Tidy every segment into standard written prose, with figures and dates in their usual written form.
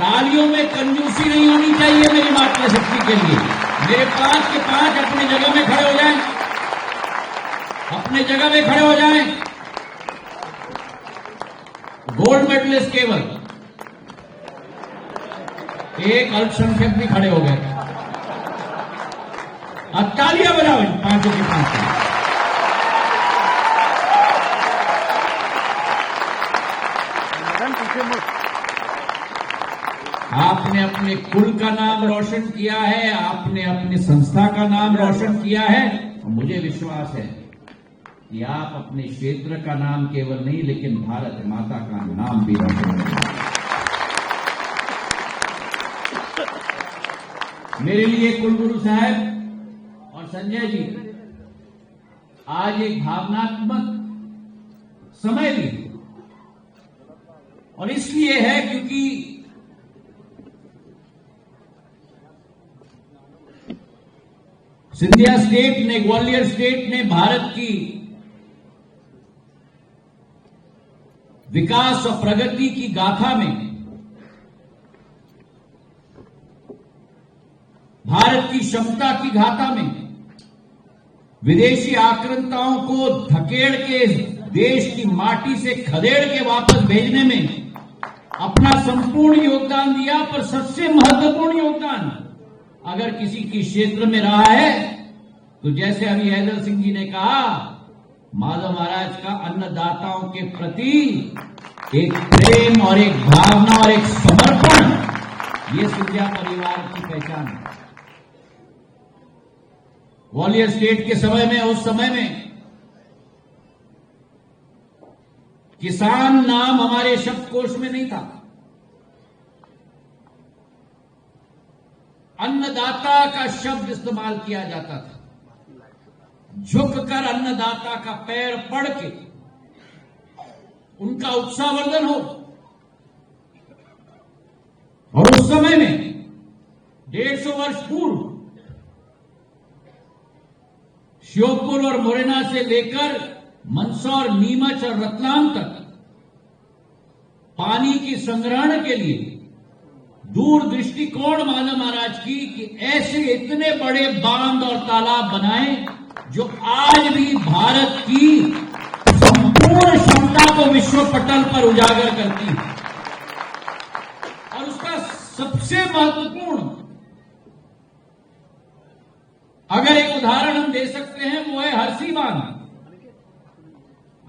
तालियों में कंजूसी नहीं होनी चाहिए मेरी मातृशक्ति के लिए। मेरे 5 के 5 अपनी जगह में खड़े हो जाएं, अपने जगह में खड़े हो जाएं। गोल्ड मेडलिस्ट केवल एक अल्पसंख्यक भी खड़े हो गए। अब तालियां बजाओ 5 के 5। आपने अपने कुल का नाम रोशन किया है, आपने अपनी संस्था का नाम रोशन किया है। और मुझे विश्वास है कि आप अपने क्षेत्र का नाम केवल नहीं लेकिन भारत माता का नाम भी रोशन करेंगे। मेरे लिए कुलगुरु साहब और संजय जी आज एक भावनात्मक समय भी है, और इसलिए है क्योंकि सिंधिया स्टेट ने, ग्वालियर स्टेट ने भारत की विकास और प्रगति की गाथा में भारत की क्षमता की गाथा में विदेशी आक्रांताओं को धकेड़ के देश की माटी से खदेड़ के वापस भेजने में अपना संपूर्ण योगदान दिया। पर सबसे महत्वपूर्ण योगदान अगर किसी की क्षेत्र में रहा है तो जैसे अभी हैदर सिंह जी ने कहा, माधव महाराज का अन्नदाताओं के प्रति एक प्रेम और एक भावना और एक समर्पण, ये सिंधिया परिवार की पहचान है। ग्वालियर स्टेट के समय में, उस समय में किसान नाम हमारे शब्दकोश में नहीं था। अन्नदाता का शब्द इस्तेमाल किया जाता था। झुककर अन्नदाता का पैर पड़ के उनका उत्साहवर्धन हो। और उस समय में 150 वर्ष पूर्व श्योपुर और मुरैना से लेकर मंदसौर, नीमच और रतलाम तक पानी की संग्रहण के लिए दूर दृष्टिकोण माधव महाराज की कि ऐसे इतने बड़े बांध और तालाब बनाएं जो आज भी भारत की संपूर्ण क्षमता को विश्व पटल पर उजागर करती है। और उसका सबसे महत्वपूर्ण अगर एक उदाहरण हम दे सकते हैं वो है हरसी बांध।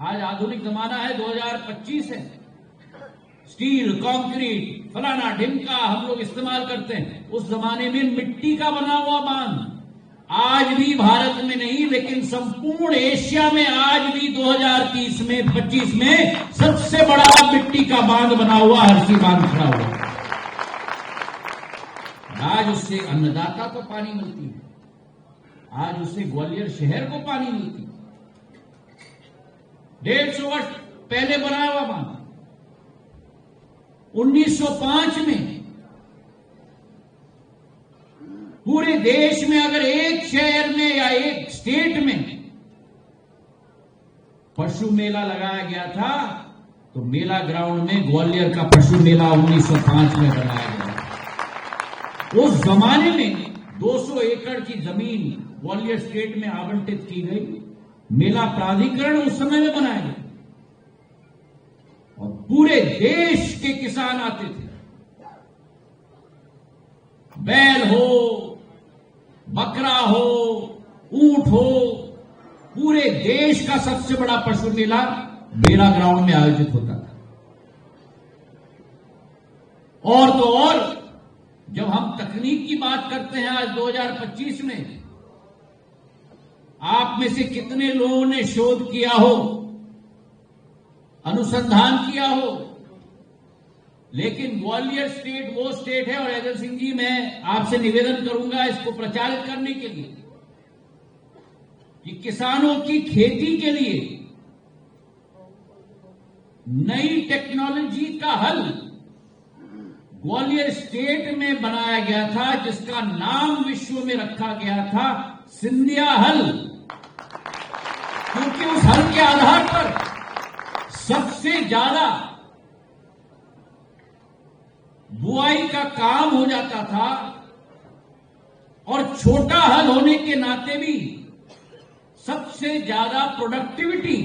आज आधुनिक जमाना है, 2025 है, स्टील, कंक्रीट, फलाना ढिमका हम लोग इस्तेमाल करते हैं। उस जमाने में मिट्टी का बना हुआ बांध आज भी भारत में नहीं लेकिन संपूर्ण एशिया में आज भी 2030 में 25 में सबसे बड़ा मिट्टी का बांध बना हुआ हरसी बांध खड़ा हुआ। आज उससे अन्नदाता को पानी मिलती है, आज उससे ग्वालियर शहर को पानी मिलती है। 150 वर्ष पहले बनाया हुआ बांध 1905 में पूरे देश में अगर एक शहर में या एक स्टेट में पशु मेला लगाया गया था तो मेला ग्राउंड में ग्वालियर का पशु मेला 1905 में बनाया गया। उस जमाने में 200 एकड़ की जमीन ग्वालियर स्टेट में आवंटित की गई। मेला प्राधिकरण उस समय में बनाया गया और पूरे देश के किसान आते थे। बैल हो, बकरा हो, ऊंट हो, पूरे देश का सबसे बड़ा पशु मेला मेला ग्राउंड में आयोजित होता था। और तो और जब हम तकनीक की बात करते हैं आज 2025 में, आप में से कितने लोगों ने शोध किया हो, अनुसंधान किया हो, लेकिन ग्वालियर स्टेट वो स्टेट है। और हैदर सिंह जी, मैं आपसे निवेदन करूंगा इसको प्रचारित करने के लिए कि किसानों की खेती के लिए नई टेक्नोलॉजी का हल ग्वालियर स्टेट में बनाया गया था, जिसका नाम विश्व में रखा गया था सिंधिया हल। क्योंकि उस हल के आधार पर सबसे ज्यादा बुआई का काम हो जाता था और छोटा हल होने के नाते भी सबसे ज्यादा प्रोडक्टिविटी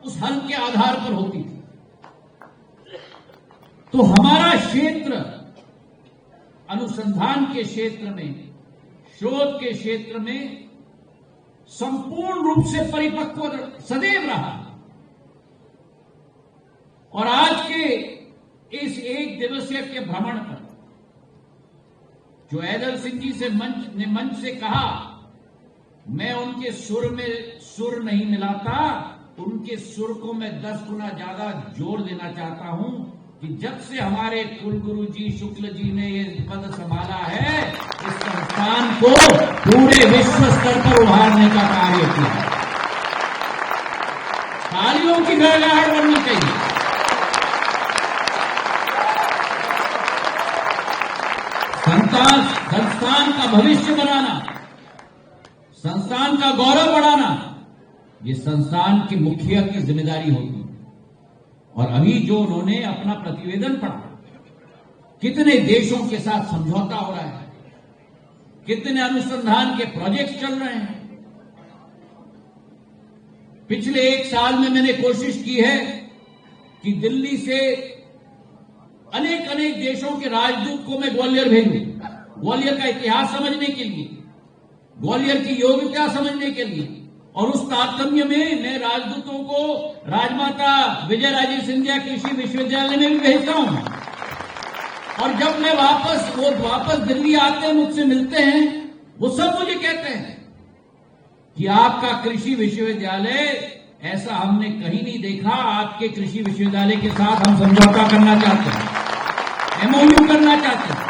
उस हल के आधार पर होती थी। तो हमारा क्षेत्र अनुसंधान के क्षेत्र में, शोध के क्षेत्र में संपूर्ण रूप से परिपक्व सदैव रहा। और आज के इस एक दिवसीय के भ्रमण पर जो ऐदल सिंह जी से मंच से कहा, मैं उनके सुर में सुर नहीं मिलाता, उनके सुर को मैं 10 गुना ज्यादा जोर देना चाहता हूं कि जब से हमारे कुलगुरु जी शुक्ल जी ने ये पद संभाला है, इस संस्थान को पूरे विश्व स्तर पर उभारने का कार्य किया। तालियों की गड़गड़ाहट बननी चाहिए। संस्थान का भविष्य बनाना, संस्थान का गौरव बढ़ाना, ये संस्थान के मुखिया की जिम्मेदारी होती है। और अभी जो उन्होंने अपना प्रतिवेदन पढ़ा, कितने देशों के साथ समझौता हो रहा है, कितने अनुसंधान के प्रोजेक्ट चल रहे हैं। पिछले 1 साल में मैंने कोशिश की है कि दिल्ली से अनेक देशों के राजदूत को मैं ग्वालियर भेजूं, ग्वालियर का इतिहास समझने के लिए, ग्वालियर की योग्यता समझने के लिए। और उस तारतम्य में मैं राजदूतों को राजमाता विजयराजे सिंधिया कृषि विश्वविद्यालय में भी भेजता हूं। और जब मैं वापस दिल्ली आते हैं, मुझसे मिलते हैं, वो सब मुझे कहते हैं कि आपका कृषि विश्वविद्यालय ऐसा हमने कहीं नहीं देखा। आपके कृषि विश्वविद्यालय के साथ हम समझौता करना चाहते हैं, एमओयू करना चाहते हैं।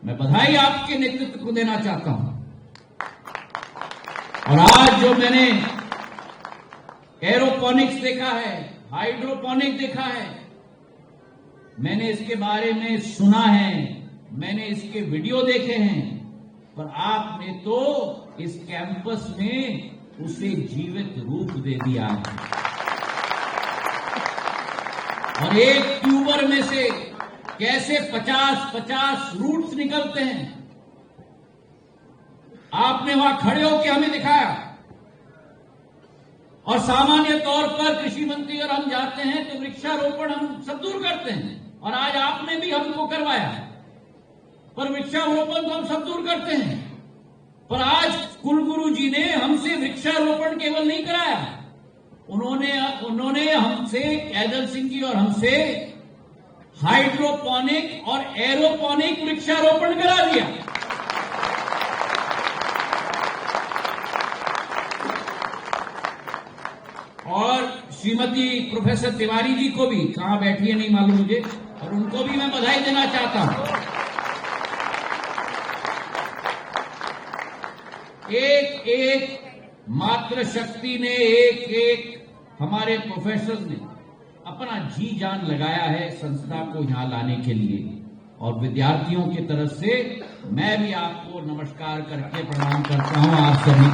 मैं बधाई आपके नेतृत्व को देना चाहता हूं। और आज जो मैंने एरोपोनिक्स देखा है, हाइड्रोपोनिक देखा है, मैंने इसके बारे में सुना है, मैंने इसके वीडियो देखे हैं, पर आपने तो इस कैंपस में उसे जीवित रूप दे दिया है। और एक ट्यूबर में से कैसे 50-50 रूट्स निकलते हैं, आपने वहां खड़े होकर हमें दिखाया। और सामान्य तौर पर कृषि मंत्री और हम जाते हैं तो वृक्षारोपण हम सब दूर करते हैं, और आज आपने भी हमको करवाया। पर वृक्षारोपण तो हम सब दूर करते हैं, पर आज कुलगुरु जी ने हमसे वृक्षारोपण केवल नहीं कराया, उन्होंने हमसे, ऐदल सिंह जी और हमसे हाइड्रोपोनिक और एरोपोनिक वृक्षारोपण करा दिया। और श्रीमती प्रोफेसर तिवारी जी को भी, कहां बैठी है नहीं मालूम मुझे, और उनको भी मैं बधाई देना चाहता हूं। एक मात्र शक्ति ने, एक हमारे प्रोफेसर ने अपना जी जान लगाया है संस्था को यहां लाने के लिए। और विद्यार्थियों की तरफ से मैं भी आपको नमस्कार करके प्रणाम करता हूं, आप सभी।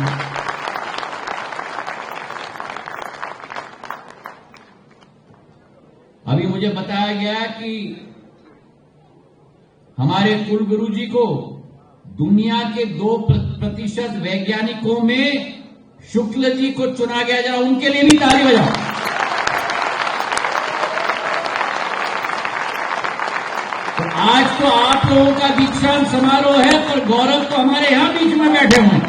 अभी मुझे बताया गया कि हमारे कुलगुरु जी को दुनिया के 2% वैज्ञानिकों में शुक्ल जी को चुना गया। जरा उनके लिए भी ताली बजाओ। तो आज तो आप लोगों का दीक्षांत समारोह है, पर गौरव तो हमारे यहां बीच में बैठे हुए हैं।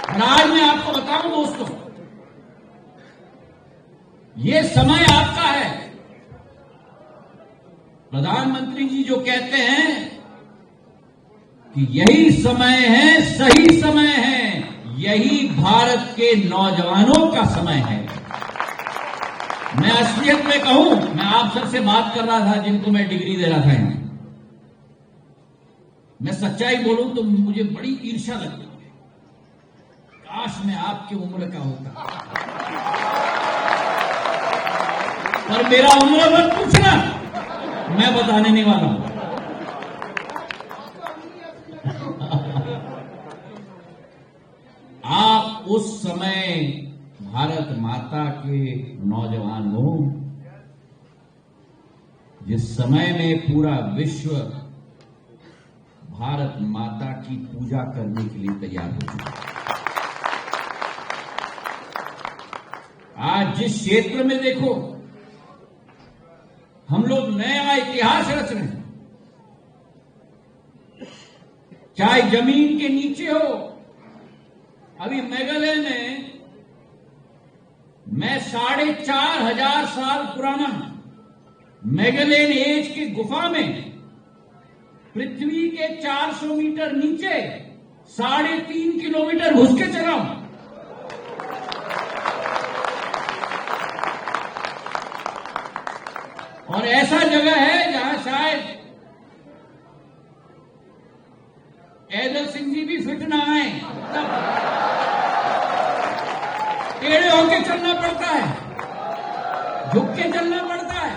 और आज मैं आपको बताऊं दोस्तों, ये समय आपका है। प्रधानमंत्री जी जो कहते हैं कि यही समय है, सही समय है, यही भारत के नौजवानों का समय है। मैं असलियत में कहूं, मैं आप सबसे बात कर रहा था जिनको मैं डिग्री दे रहा था यहाँ। मैं सच्चाई बोलूं तो मुझे बड़ी ईर्ष्या लगती है, काश मैं आपकी उम्र का होता। पर मेरा उम्र मत पूछना, मैं बताने नहीं वाला हूं। आप उस समय भारत माता माता के नौजवान हो, जिस समय में पूरा विश्व भारत माता की पूजा करने के लिए तैयार हो चुका है। आज जिस क्षेत्र में देखो हम लोग नया इतिहास रच रहे हैं, चाहे जमीन के नीचे हो। अभी मेघालय में मैं 4,500 साल पुराना मेघालयन एज की गुफा में पृथ्वी के 400 मीटर नीचे 3.5 किलोमीटर घुस के चला हूं। और ऐसा जगह है जहां शायद ऐदल सिंह जी भी फिट ना आए, टेढ़े होके चलना पड़ता है, झुक के चलना पड़ता है,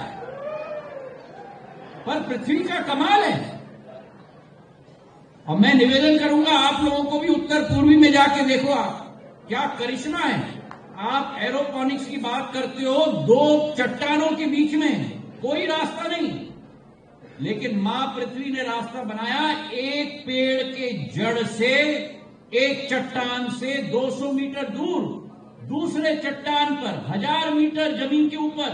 पर पृथ्वी का कमाल है। और मैं निवेदन करूंगा आप लोगों को भी उत्तर पूर्वी में जाके देखो, आप क्या करिश्मा है। आप एरोपोनिक्स की बात करते हो, 2 चट्टानों के बीच में कोई रास्ता नहीं, लेकिन मां पृथ्वी ने रास्ता बनाया। एक पेड़ के जड़ से, एक चट्टान से 200 मीटर दूर दूसरे चट्टान पर, 1000 मीटर जमीन के ऊपर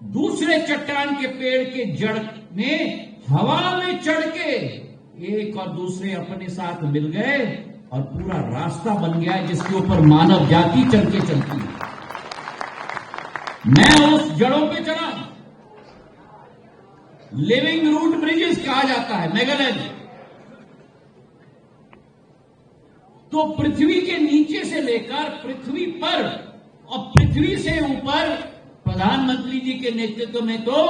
दूसरे चट्टान के पेड़ के जड़ में हवा में चढ़ के एक और दूसरे अपने साथ मिल गए और पूरा रास्ता बन गया जिसके ऊपर मानव जाति चल के चलती है। मैं उस जड़ों पे चला, लिविंग रूट ब्रिजेस कहा जाता है मेघालय में। तो पृथ्वी के नीचे से लेकर पृथ्वी पर और पृथ्वी से ऊपर प्रधानमंत्री जी के नेतृत्व में तो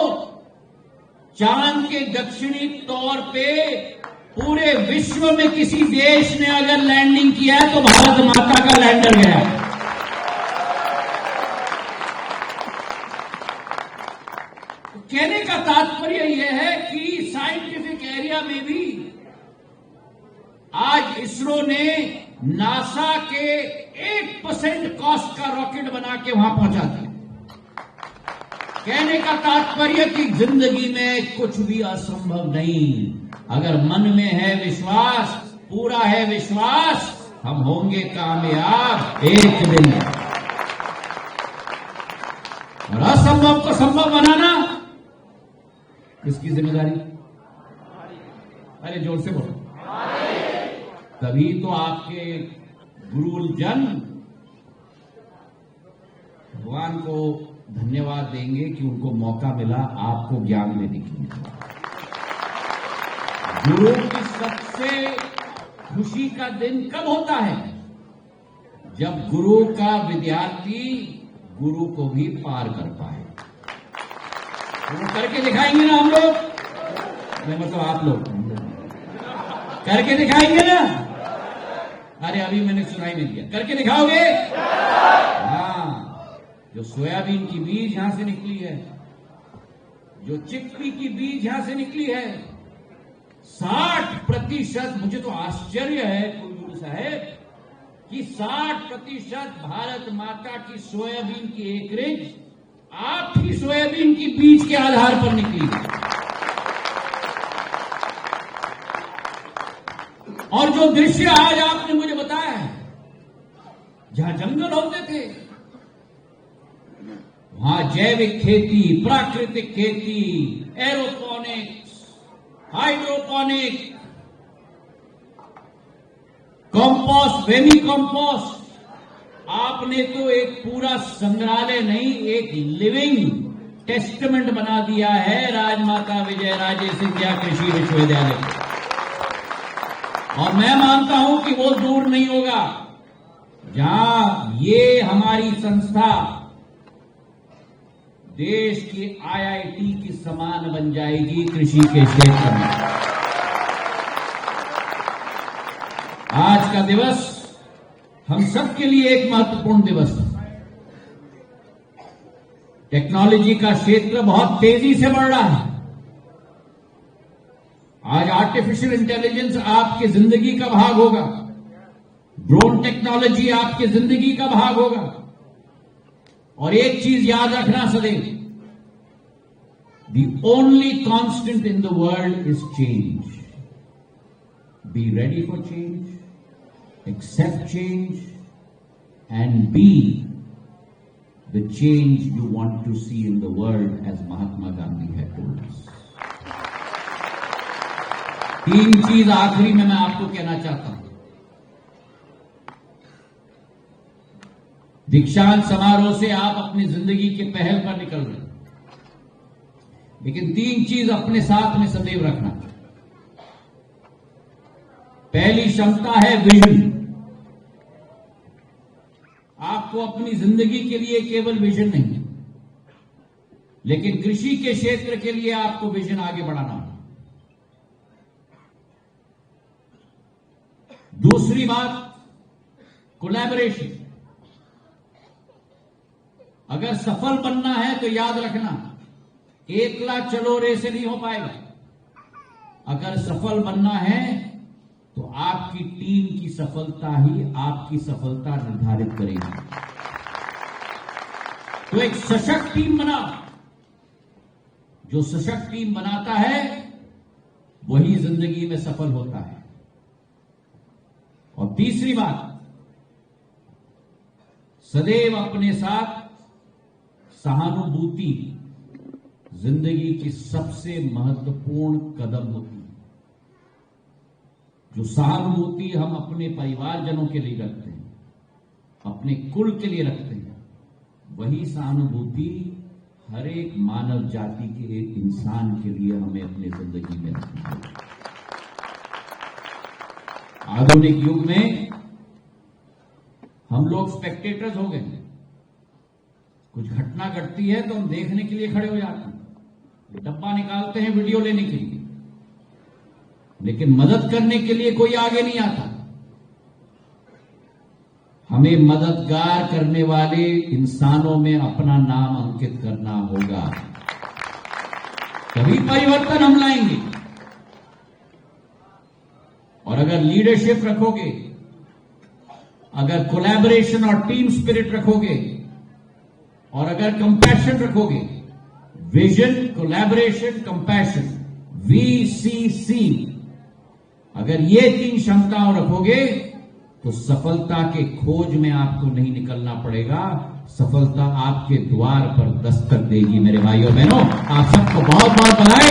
चांद के दक्षिणी तौर पे पूरे विश्व में किसी देश ने अगर लैंडिंग किया है तो भारत माता का लैंडर गया। कहने का तात्पर्य यह है कि साइंटिफिक एरिया में भी आज इसरो ने नासा के 1% कॉस्ट का रॉकेट बना के वहां पहुंचा दिया। कहने का तात्पर्य कि जिंदगी में कुछ भी असंभव नहीं, अगर मन में है विश्वास, पूरा है विश्वास, हम होंगे कामयाब एक दिन। और असंभव को संभव बनाना किसकी जिम्मेदारी? अरे जोर से बोलो। तभी तो आपके गुरुजन भगवान को धन्यवाद देंगे कि उनको मौका मिला आपको ज्ञान देने की। गुरु की सबसे खुशी का दिन कब होता है? जब गुरु का विद्यार्थी गुरु को भी पार कर पाए। वो करके दिखाएंगे ना हम लोग, मतलब आप लोग करके दिखाएंगे ना। अरे अभी मैंने सुनाई नहीं दिया, करके दिखाओगे? हाँ, जो सोयाबीन की बीज यहां से निकली है, जो चिकपी की बीज यहां से निकली है, 60%, मुझे तो आश्चर्य है कुलगुरु साहब कि 60% भारत माता की सोयाबीन की एकरेज आपकी सोयाबीन की बीज के आधार पर निकली। और जो दृश्य आज आपने मुझे बताया है, जहां जंगल होते थे वहां जैविक खेती, प्राकृतिक खेती, एरोपोनिक्स, हाइड्रोपोनिक, कंपोस्ट, वेमी कंपोस्ट, आपने तो एक पूरा संग्रहालय नहीं, एक लिविंग टेस्टमेंट बना दिया है राजमाता विजय राजे सिंधिया कृषि विश्वविद्यालय। और मैं मानता हूं कि वो दूर नहीं होगा जहां ये हमारी संस्था देश की IIT की समान बन जाएगी कृषि के क्षेत्र में। आज का दिवस हम सबके लिए एक महत्वपूर्ण दिवस है। टेक्नोलॉजी का क्षेत्र बहुत तेजी से बढ़ रहा है। आज आर्टिफिशियल इंटेलिजेंस आपकी जिंदगी का भाग होगा, ड्रोन टेक्नोलॉजी आपकी जिंदगी का भाग होगा, और एक चीज याद रखना सदैव, the only constant in the world is change. Be ready for change, accept change, and be the change you want to see in the world, as Mahatma Gandhi had told us. 3 चीज आखिरी में मैं आपको कहना चाहता हूं। दीक्षांत समारोह से आप अपनी जिंदगी के पहल पर निकल रहे हैं, लेकिन 3 चीज अपने साथ में सदैव रखना। पहली क्षमता है विजन। आपको अपनी जिंदगी के लिए केवल विजन नहीं, लेकिन कृषि के क्षेत्र के लिए आपको विजन आगे बढ़ाना है। दूसरी बात, कोलैबोरेशन। अगर सफल बनना है तो याद रखना, एकला चलो रे से नहीं हो पाएगा। अगर सफल बनना है तो आपकी टीम की सफलता ही आपकी सफलता निर्धारित करेगी। तो एक सशक्त टीम बनाओ। जो सशक्त टीम बनाता है वही जिंदगी में सफल होता है। और तीसरी बात, सदैव अपने साथ सहानुभूति जिंदगी की सबसे महत्वपूर्ण कदम होती है। जो सहानुभूति हम अपने परिवारजनों के लिए रखते हैं, अपने कुल के लिए रखते हैं, वही सहानुभूति हर एक मानव जाति के एक इंसान के लिए हमें अपनी जिंदगी में रखनी है। आधुनिक युग में हम लोग स्पेक्टेटर्स हो गए। कुछ घटना घटती है तो हम देखने के लिए खड़े हो जाते हैं, डब्बा निकालते हैं वीडियो लेने के लिए, लेकिन मदद करने के लिए कोई आगे नहीं आता। हमें मददगार करने वाले इंसानों में अपना नाम अंकित करना होगा, तभी परिवर्तन हम लाएंगे। और अगर लीडरशिप रखोगे, अगर कोलैबोरेशन और टीम स्पिरिट रखोगे, और अगर कंपैशन रखोगे, विजन, कोलैबोरेशन, कंपैशन, VCC, अगर ये 3 क्षमताओं रखोगे तो सफलता के खोज में आपको नहीं निकलना पड़ेगा, सफलता आपके द्वार पर दस्तक देगी। मेरे भाइयों बहनों, आप सबको बहुत बहुत बधाई।